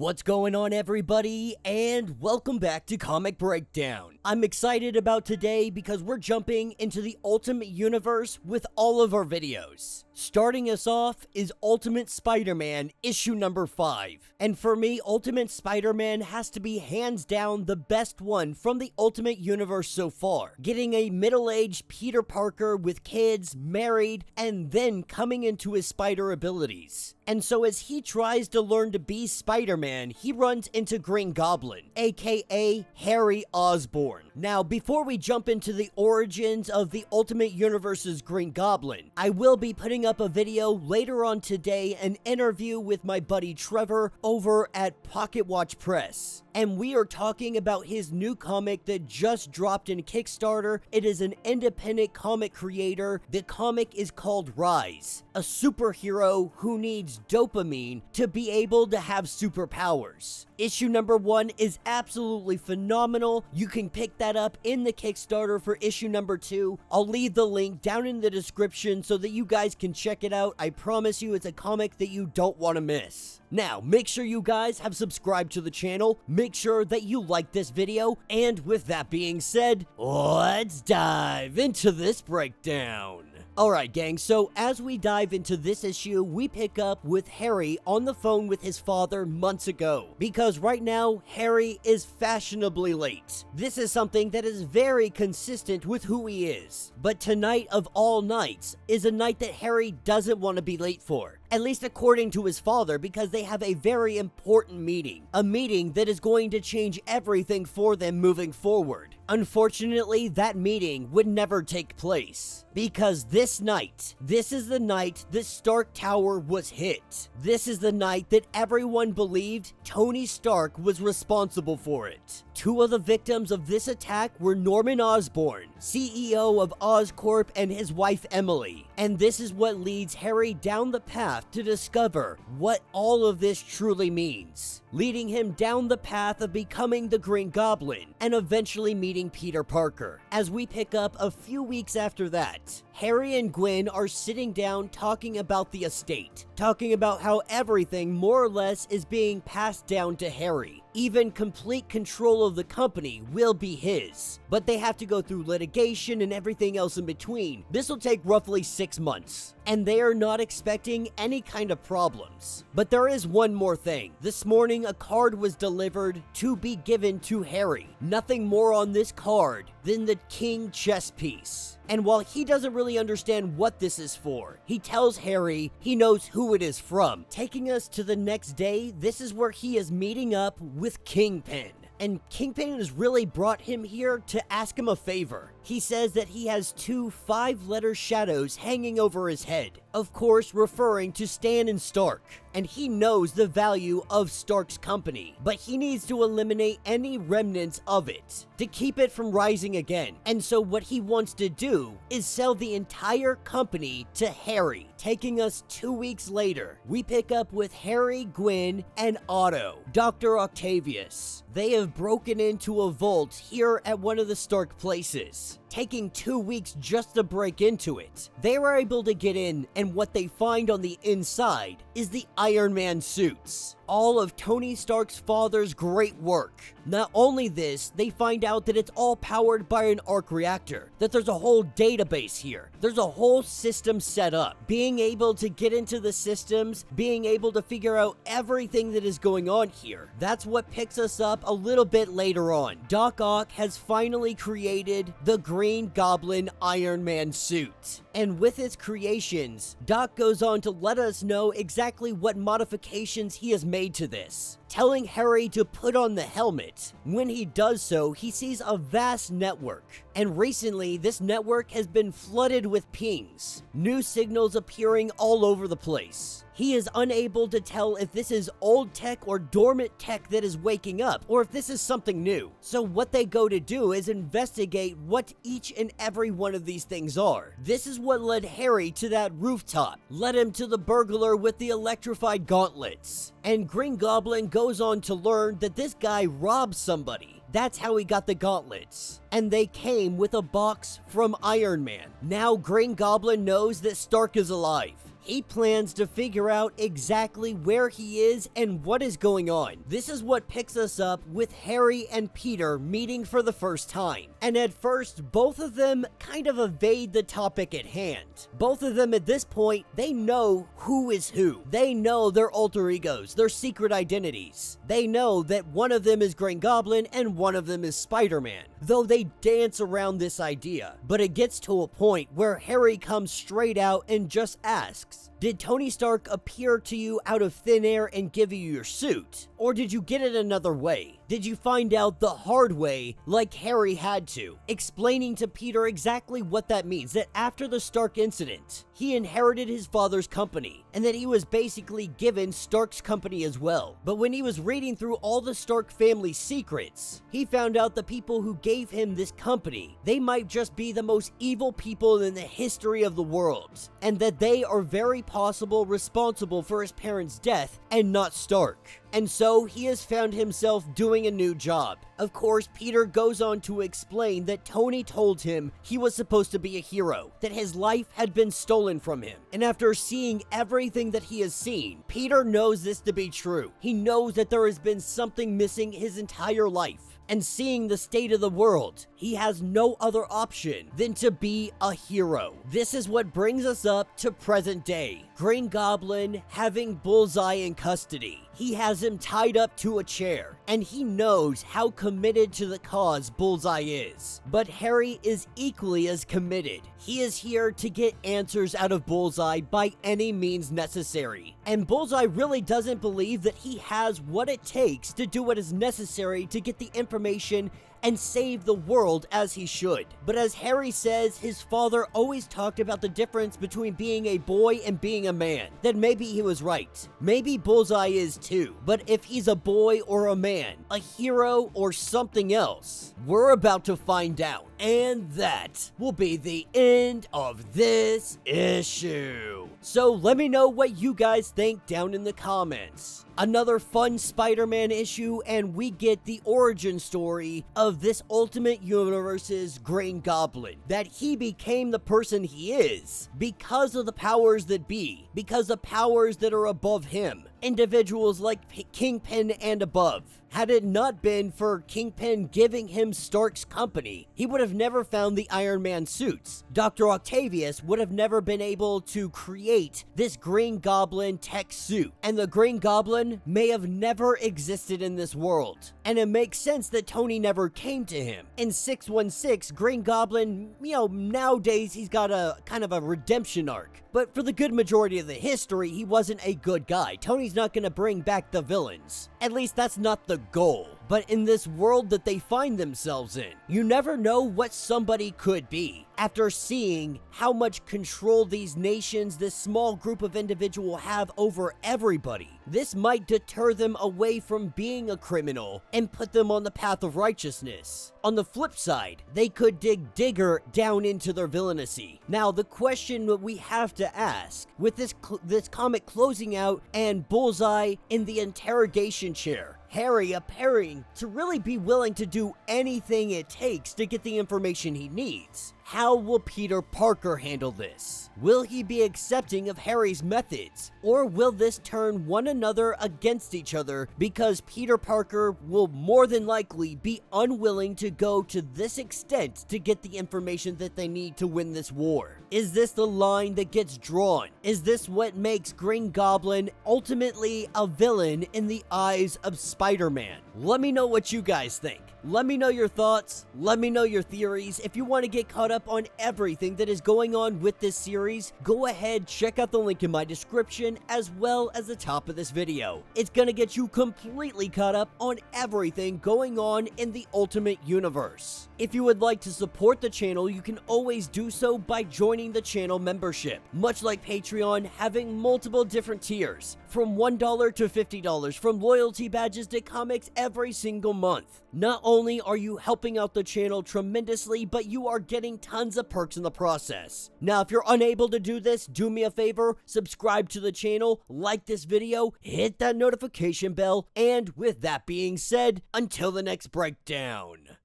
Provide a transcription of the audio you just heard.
What's going on, everybody, and welcome back to Comic Breakdown. I'm excited about today because we're jumping into the Ultimate Universe with all of our videos. Starting us off is Ultimate Spider-Man issue number 5. And for me, Ultimate Spider-Man has to be hands down the best one from the Ultimate Universe so far. Getting a middle-aged Peter Parker with kids, married, and then coming into his spider abilities. And so as he tries to learn to be Spider-Man, he runs into Green Goblin, aka Harry Osborn. Now, before we jump into the origins of the Ultimate Universe's Green Goblin, I will be putting up a video later on today, an interview with my buddy Trevor over at Pocket Watch Press. And we are talking about his new comic that just dropped in Kickstarter. It is an independent comic creator. The comic is called Rise, a superhero who needs dopamine to be able to have superpowers. Issue number 1 is absolutely phenomenal. You can pick that up in the Kickstarter for issue number 2. I'll leave the link down in the description so that you guys can check it out. I promise you it's a comic that you don't want to miss. Now, make sure you guys have subscribed to the channel, make sure that you like this video, and with that being said, let's dive into this breakdown. Alright gang, so as we dive into this issue, we pick up with Harry on the phone with his father months ago. Because right now, Harry is fashionably late. This is something that is very consistent with who he is. But tonight of all nights is a night that Harry doesn't want to be late for. At least according to his father, because they have a very important meeting. A meeting that is going to change everything for them moving forward. Unfortunately, that meeting would never take place. Because this is the night that Stark Tower was hit. This is the night that everyone believed Tony Stark was responsible for it. 2 of the victims of this attack were Norman Osborn, CEO of Oscorp, and his wife Emily. And this is what leads Harry down the path to discover what all of this truly means, leading him down the path of becoming the Green Goblin and eventually meeting Peter Parker. As we pick up a few weeks after that, Harry and Gwen are sitting down talking about the estate, talking about how everything more or less is being passed down to Harry. Even complete control of the company will be his, but they have to go through litigation and everything else in between. This will take roughly 6 months, and they are not expecting any kind of problems. But there is one more thing. This morning, a card was delivered to be given to Harry. Nothing more on this card than the king chess piece. And while he doesn't really understand what this is for, he tells Harry he knows who it is from. Taking us to the next day, this is where he is meeting up with Kingpin. And Kingpin has really brought him here to ask him a favor. He says that he has 2 5-letter shadows hanging over his head, of course referring to Stan and Stark. And he knows the value of Stark's company, but he needs to eliminate any remnants of it to keep it from rising again. And so what he wants to do is sell the entire company to Harry. Taking us 2 weeks later, we pick up with Harry, Gwen, and Otto, Dr. Octavius. They have broken into a vault here at one of the Stark places, taking 2 weeks just to break into it. They were able to get in, and what they find on the inside is the Iron Man suits. All of Tony Stark's father's great work. Not only this, they find out that it's all powered by an arc reactor, that there's a whole database here. There's a whole system set up. Being able to get into the systems, being able to figure out everything that is going on here. That's what picks us up a little bit later on. Doc Ock has finally created the Green Goblin Iron Man suit. And with his creations, Doc goes on to let us know exactly what modifications he has made to this, telling Harry to put on the helmet. When he does so, he sees a vast network, and recently this network has been flooded with pings, new signals appearing all over the place. He is unable to tell if this is old tech or dormant tech that is waking up, or if this is something new. So what they go to do is investigate what each and every one of these things are. This is what led Harry to that rooftop, led him to the burglar with the electrified gauntlets. And Green Goblin goes on to learn that this guy robbed somebody. That's how he got the gauntlets. And they came with a box from Iron Man. Now Green Goblin knows that Stark is alive. He plans to figure out exactly where he is and what is going on. This is what picks us up with Harry and Peter meeting for the first time. And at first, both of them kind of evade the topic at hand. Both of them at this point, they know who is who. They know their alter egos, their secret identities. They know that one of them is Green Goblin and one of them is Spider-Man, though they dance around this idea. But it gets to a point where Harry comes straight out and just asks, did Tony Stark appear to you out of thin air and give you your suit? Or did you get it another way? Did you find out the hard way like Harry had to? Explaining to Peter exactly what that means, that after the Stark incident, he inherited his father's company, and that he was basically given Stark's company as well. But when he was reading through all the Stark family secrets, he found out the people who gave him this company, they might just be the most evil people in the history of the world, and that they are very possible responsible for his parents' death and not Stark. And so he has found himself doing a new job. Of course, Peter goes on to explain that Tony told him he was supposed to be a hero, that his life had been stolen from him. And after seeing everything that he has seen, Peter knows this to be true. He knows that there has been something missing his entire life. And seeing the state of the world, he has no other option than to be a hero. This is what brings us up to present day. Green Goblin having Bullseye in custody. He has him tied up to a chair, and he knows how committed to the cause Bullseye is. But Harry is equally as committed. He is here to get answers out of Bullseye by any means necessary. And Bullseye really doesn't believe that he has what it takes to do what is necessary to get the information and save the world as he should. But as Harry says, his father always talked about the difference between being a boy and being a man. Then maybe he was right. Maybe Bullseye is too. But if he's a boy or a man, a hero or something else, we're about to find out. And that will be the end of this issue. So let me know what you guys think down in the comments. Another fun Spider-Man issue, and we get the origin story of this Ultimate Universe's Green Goblin. That he became the person he is because of the powers that be, because of powers that are above him. Individuals like Kingpin and above. Had it not been for Kingpin giving him Stark's company, he would have never found the Iron Man suits. Dr. Octavius would have never been able to create this Green Goblin tech suit. And the Green Goblin may have never existed in this world. And it makes sense that Tony never came to him. In 616, Green Goblin, nowadays he's got a kind of a redemption arc. But for the good majority of the history, he wasn't a good guy. Tony's not gonna bring back the villains. At least that's not the goal. But in this world that they find themselves in, you never know what somebody could be. After seeing how much control these nations, this small group of individuals have over everybody, this might deter them away from being a criminal and put them on the path of righteousness. On the flip side, they could dig deeper down into their villainy. Now, the question that we have to ask, with this comic closing out and Bullseye in the interrogation chair, Harry appearing to really be willing to do anything it takes to get the information he needs. How will Peter Parker handle this? Will he be accepting of Harry's methods? Or will this turn one another against each other because Peter Parker will more than likely be unwilling to go to this extent to get the information that they need to win this war? Is this the line that gets drawn? Is this what makes Green Goblin ultimately a villain in the eyes of Spider-Man? Let me know what you guys think. Let me know your thoughts. Let me know your theories. If you want to get caught up on everything that is going on with this series, go ahead, check out the link in my description as well as the top of this video. It's gonna get you completely caught up on everything going on in the Ultimate Universe. If you would like to support the channel, you can always do so by joining the channel membership. Much like Patreon, having multiple different tiers, from $1 to $50, from loyalty badges to comics every single month. Not only are you helping out the channel tremendously, but you are getting tons of perks in the process. Now, if you're unable to do this, do me a favor, subscribe to the channel, like this video, hit that notification bell, and with that being said, until the next breakdown.